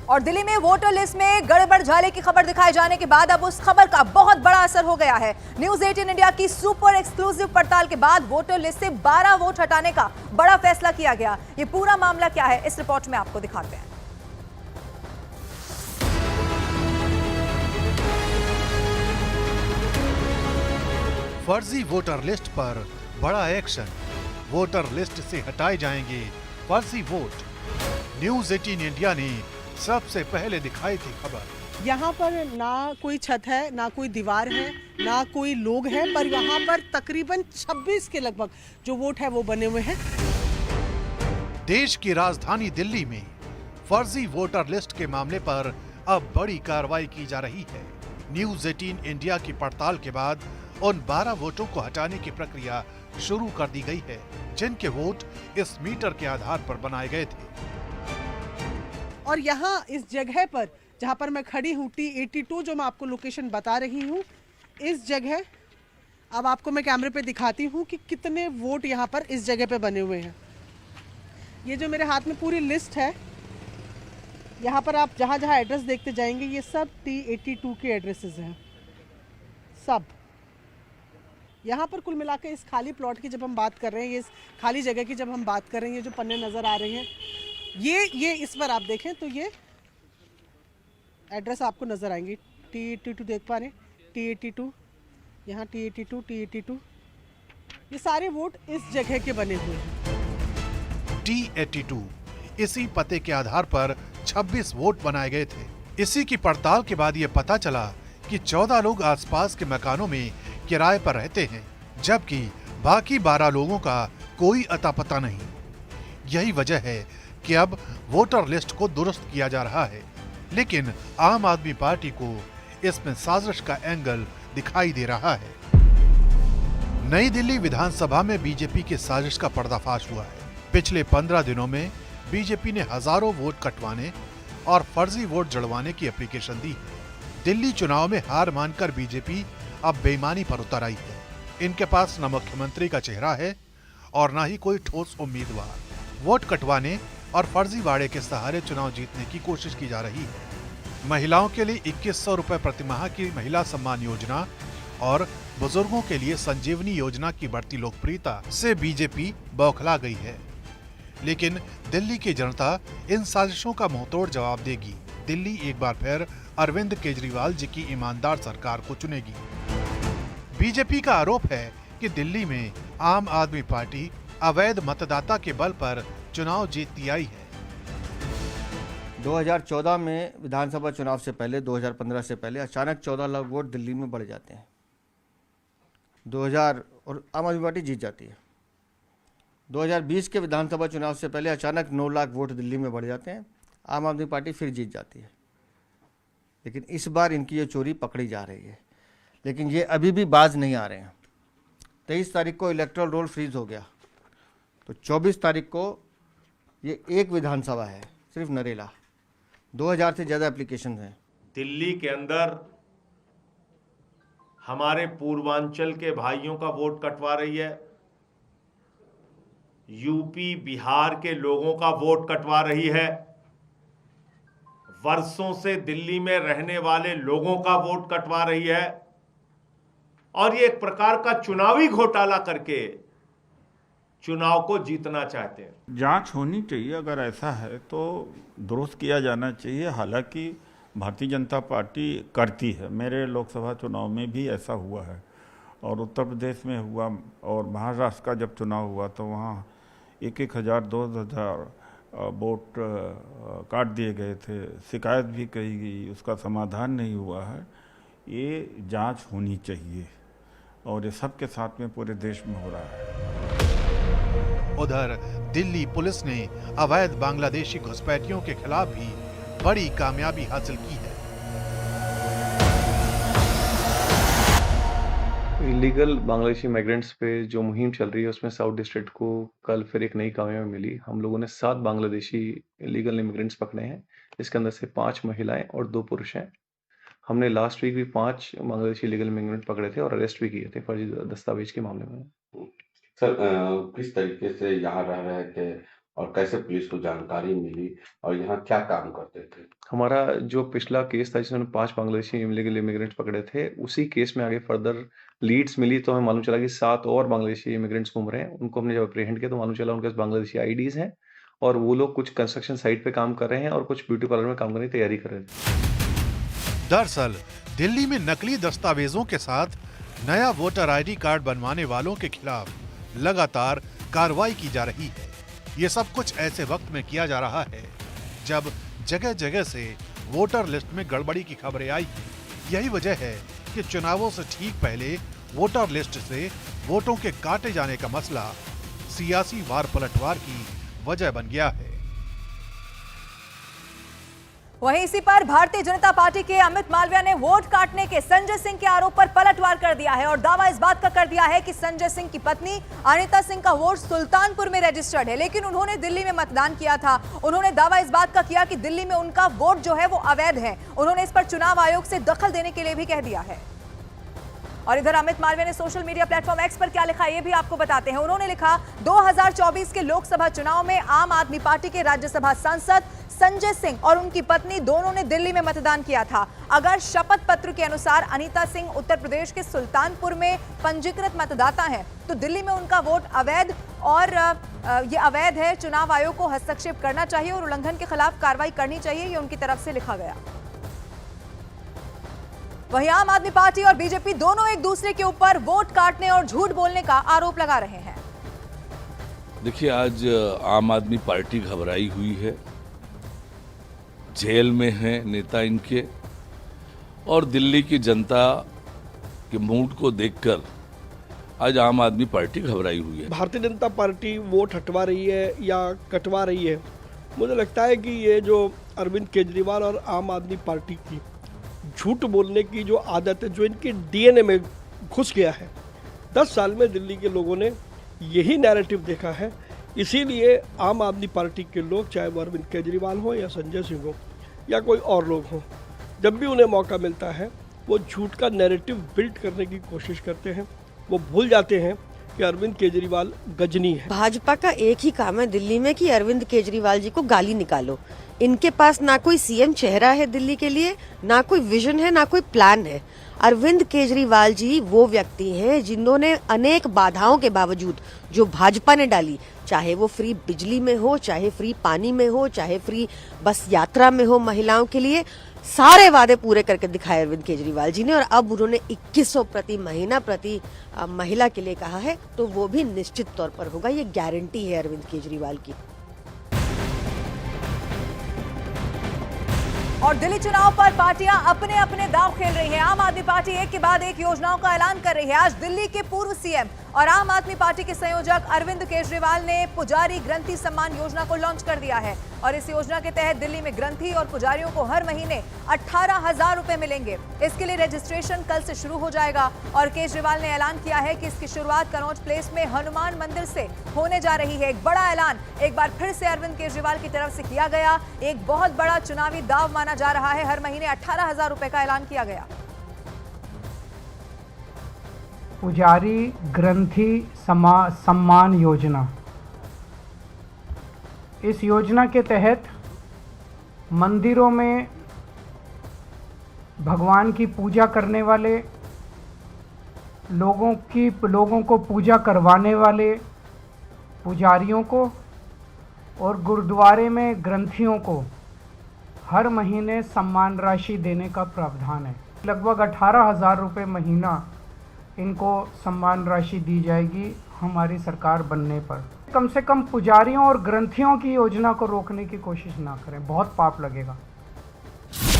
और दिल्ली में voter list में गड़बड़झाले की खबर दिखाए जाने के बाद अब उस खबर का बहुत बड़ा असर हो गया है। न्यूज 18 इंडिया की सुपर एक्सक्लूसिव पड़ताल के बाद वोटर लिस्ट से 12 वोट हटाने का बड़ा फैसला किया गया। ये पूरा मामला क्या है, इस रिपोर्ट में आपको दिखाते हैं। फर्जी वोटर लिस्ट पर बड़ा एक्शन। वोटर लिस्ट से हटाए जाएंगे फर्जी वोट। न्यूज 18 इंडिया ने सबसे पहले दिखाई थी खबर। यहाँ पर ना कोई छत है, ना कोई दीवार है, ना कोई लोग हैं, पर यहाँ पर तकरीबन 26 के लगभग जो वोट है वो बने हुए हैं। देश की राजधानी दिल्ली में फर्जी वोटर लिस्ट के मामले पर अब बड़ी कार्रवाई की जा रही है। न्यूज 18 इंडिया की पड़ताल के बाद उन 12 वोटों को हटाने की प्रक्रिया शुरू कर दी गई है, जिनके वोट इस मीटर के आधार पर बनाए गए थे। और यहाँ इस जगह पर जहाँ पर मैं खड़ी हूँ, T82 जो मैं आपको लोकेशन बता रही हूँ, इस जगह अब आपको मैं कैमरे पे दिखाती हूँ कि कितने वोट यहाँ पर इस जगह पे बने हुए हैं। ये जो मेरे हाथ में पूरी लिस्ट है, यहाँ पर आप जहाँ जहाँ एड्रेस देखते जाएंगे ये सब T82 के एड्रेसेस हैं सब। यहाँ पर कुल मिलाकर इस खाली प्लॉट की जब हम बात कर रहे हैं, ये इस खाली जगह की जब हम बात कर रहे हैं, ये जो पन्ने नज़र आ रहे हैं, ये इस पर आप देखें तो ये एड्रेस आपको नज़र आएंगे। T82 देख पा रहे हैं, T82, यहाँ T82, ये सारे वोट इस जगह के बने हुए हैं। T82 इसी पते के आधार पर 26 वोट बनाए गए थे। इसी की पड़ताल के बाद ये पता चला कि 14 लोग आसपास के मकानों में किराए पर रहते हैं, जबकि बाकी 12 लोगों का कोई अता पता नहीं। यही वजह है कि अब वोटर लिस्ट को दुरुस्त किया जा रहा है, लेकिन आम आदमी पार्टी को इसमें साजिश का एंगल दिखाई दे रहा है। नई दिल्ली विधानसभा में बीजेपी की साजिश का पर्दाफाश हुआ है। पिछले 15 दिनों में बीजेपी ने हजारों वोट कटवाने और फर्जी वोट जड़वाने की एप्लीकेशन दी है। दिल्ली चुनाव में हार मानकर बीजेपी अब बेईमानी पर उतर आई है। इनके पास न मुख्यमंत्री का चेहरा है और न ही कोई ठोस उम्मीदवार। वोट कटवाने और फर्जीवाड़े के सहारे चुनाव जीतने की कोशिश की जा रही है। महिलाओं के लिए 2100 रुपए प्रतिमाह की महिला सम्मान योजना और बुजुर्गों के लिए संजीवनी योजना की बढ़ती लोकप्रियता से बीजेपी बौखला गई है। लेकिन दिल्ली की जनता इन साजिशों का मुंहतोड़ जवाब देगी। दिल्ली एक बार फिर अरविंद केजरीवाल जी की ईमानदार सरकार को चुनेगी। बीजेपी का आरोप है कि दिल्ली में आम आदमी पार्टी अवैध मतदाता के बल पर चुनाव जीतती आई है। 2014 में विधानसभा चुनाव से पहले, 2015 से पहले अचानक 14 लाख वोट दिल्ली में बढ़ जाते हैं। 2000 और आम आदमी पार्टी जीत जाती है। 2020 के विधानसभा चुनाव से पहले अचानक 9 लाख वोट दिल्ली में बढ़ जाते हैं, आम आदमी पार्टी फिर जीत जाती है। लेकिन इस बार इनकी ये चोरी पकड़ी जा रही है, लेकिन ये अभी भी बाज नहीं आ रहे हैं। 23 तारीख को इलेक्टोरल रोल फ्रीज हो गया, तो 24 तारीख को ये एक विधानसभा है, सिर्फ नरेला। 2000 से ज़्यादा एप्लीकेशन हैं। दिल्ली के अंदर हमारे पूर्वांचल के भाइयों का वोट कटवा रही है, यूपी बिहार के लोगों का वोट कटवा रही है, वर्षों से दिल्ली में रहने वाले लोगों का वोट कटवा रही है, और ये एक प्रकार का चुनावी घोटाला करके चुनाव को जीतना चाहते हैं। जांच होनी चाहिए, अगर ऐसा है तो दुरुस्त किया जाना चाहिए। हालांकि भारतीय जनता पार्टी करती है, मेरे लोकसभा चुनाव में भी ऐसा हुआ है और उत्तर प्रदेश में हुआ, और महाराष्ट्र का जब चुनाव हुआ तो वहाँ 1,000 2,000 वोट काट दिए गए थे। शिकायत भी कही गई, उसका समाधान नहीं हुआ है। ये जांच होनी चाहिए और ये सबके साथ में पूरे देश में हो रहा है। उधर दिल्ली पुलिस ने अवैध बांग्लादेशी घुसपैठियों के खिलाफ भी बड़ी कामयाबी हासिल की है। इलीगल बांग्लादेशी माइग्रेंट्स पे जो मुहिम चल रही है उसमें साउथ डिस्ट्रिक्ट को कल फिर एक नई कामयाबी मिली। हम लोगों ने 7 बांग्लादेशी इलीगल इमिग्रेंट्स पकड़े हैं। इसके अंदर से 5 महिलाएं और 2 पुरुष हैं। हमने लास्ट वीक भी 5 बांग्लादेशी इलीगल इमिग्रेंट पकड़े थे और अरेस्ट भी किए थे फर्जी दस्तावेज के मामले में। सर किस तरीके से यहाँ रह रहे थे और कैसे पुलिस को जानकारी मिली और यहाँ क्या काम करते थे? हमारा जो पिछला केस था जिसमें 5 बांग्लादेशी इल्लीगल इमिग्रेंट्स पकड़े थे, उसी केस में आगे फर्दर लीड्स मिली तो हमें मालूम चला कि 7 और बांग्लादेशी इमिग्रेंट्स घूम रहे हैं। उनको हमने जब अप्रीहेंड किया तो मालूम चला उनके पास बांग्लादेशी आईडीज़ हैं और वो लोग कुछ कंस्ट्रक्शन साइट पे काम कर रहे हैं और कुछ ब्यूटी पार्लर में काम करने की तैयारी कर रहे थे। दरअसल दिल्ली में नकली दस्तावेजों के साथ नया वोटर आईडी कार्ड बनवाने वालों के खिलाफ लगातार कार्रवाई की जा रही है। ये सब कुछ ऐसे वक्त में किया जा रहा है जब जगह जगह से वोटर लिस्ट में गड़बड़ी की खबरें आई हैं। यही वजह है कि चुनावों से ठीक पहले वोटर लिस्ट से वोटों के काटे जाने का मसला सियासी वार पलटवार की वजह बन गया है। वहीं इसी पर भारतीय जनता पार्टी के अमित मालविया ने वोट काटने के संजय सिंह के आरोप पर पलटवार कर दिया है और दावा इस बात का कर दिया है कि संजय सिंह की पत्नी अनीता सिंह का वोट सुल्तानपुर में रजिस्टर्ड है, लेकिन उन्होंने दिल्ली में मतदान किया था। उन्होंने दावा इस बात का किया कि दिल्ली में उनका वोट जो है वो अवैध है। उन्होंने इस पर चुनाव आयोग से दखल देने के लिए भी कह दिया है। और इधर अमित मालविया ने सोशल मीडिया प्लेटफॉर्म एक्स पर क्या लिखा ये भी आपको बताते हैं। उन्होंने लिखा 2024 के लोकसभा चुनाव में आम आदमी पार्टी के राज्यसभा सांसद संजय सिंह और उनकी पत्नी दोनों ने दिल्ली में मतदान किया था। अगर शपथ पत्र के अनुसार अनीता सिंह उत्तर प्रदेश के सुल्तानपुर में पंजीकृत मतदाता हैं तो दिल्ली में उनका वोट अवैध और ये अवैध है। चुनाव आयोग को हस्तक्षेप करना चाहिए और उल्लंघन के खिलाफ कार्रवाई करनी चाहिए, ये उनकी तरफ से लिखा गया। वहीं आम आदमी पार्टी और बीजेपी दोनों एक दूसरे के ऊपर वोट काटने और झूठ बोलने का आरोप लगा रहे हैं। देखिए, आज आम आदमी पार्टी घबराई हुई है, जेल में हैं नेता इनके, और दिल्ली की जनता के मूड को देखकर आज आम आदमी पार्टी घबराई हुई है। भारतीय जनता पार्टी वोट हटवा रही है या कटवा रही है, मुझे लगता है कि ये जो अरविंद केजरीवाल और आम आदमी पार्टी की झूठ बोलने की जो आदत है, जो इनके डीएनए में घुस गया है, 10 साल में दिल्ली के लोगों ने यही नैरेटिव देखा है। इसीलिए आम आदमी पार्टी के लोग, चाहे वो अरविंद केजरीवाल हो या संजय सिंह हो या कोई और लोग हों, जब भी उन्हें मौका मिलता है वो झूठ का नैरेटिव बिल्ड करने की कोशिश करते हैं। वो भूल जाते हैं कि अरविंद केजरीवाल गजनी है। भाजपा का एक ही काम है दिल्ली में कि अरविंद केजरीवाल जी को गाली निकालो। इनके पास ना कोई सीएम चेहरा है दिल्ली के लिए, ना कोई विजन है, ना कोई प्लान है। अरविंद केजरीवाल जी वो व्यक्ति हैं जिन्होंने अनेक बाधाओं के बावजूद जो भाजपा ने डाली, चाहे वो फ्री बिजली में हो, चाहे फ्री पानी में हो, चाहे फ्री बस यात्रा में हो महिलाओं के लिए, सारे वादे पूरे करके दिखाए अरविंद केजरीवाल जी ने। और अब उन्होंने 2100 प्रति महीना प्रति महिला के लिए कहा है, तो वो भी निश्चित तौर पर होगा, ये गारंटी है अरविंद केजरीवाल की। और दिल्ली चुनाव पर पार्टियां अपने अपने दांव खेल रही हैं। आम आदमी पार्टी एक के बाद एक योजनाओं का ऐलान कर रही है। आज दिल्ली के पूर्व सीएम और आम आदमी पार्टी के संयोजक अरविंद केजरीवाल ने पुजारी ग्रंथी सम्मान योजना को लॉन्च कर दिया है और इस योजना के तहत दिल्ली में ग्रंथी और पुजारियों को हर महीने 18,000 रुपए मिलेंगे। इसके लिए रजिस्ट्रेशन कल से शुरू हो जाएगा और केजरीवाल ने ऐलान किया है कि इसकी शुरुआत कनॉट प्लेस में हनुमान मंदिर से होने जा रही है। एक बड़ा ऐलान एक बार फिर से अरविंद केजरीवाल की तरफ से किया गया। एक बहुत बड़ा चुनावी दाव माना जा रहा है। हर महीने 18,000 रुपए का ऐलान किया गया। पुजारी ग्रंथी सम्मान योजना, इस योजना के तहत मंदिरों में भगवान की पूजा करने वाले लोगों को पूजा करवाने वाले पुजारियों को और गुरुद्वारे में ग्रंथियों को हर महीने सम्मान राशि देने का प्रावधान है। लगभग 18,000 रुपये महीना इनको सम्मान राशि दी जाएगी हमारी सरकार बनने पर। कम से कम पुजारियों और ग्रंथियों की योजना को रोकने की कोशिश ना करें, बहुत पाप लगेगा।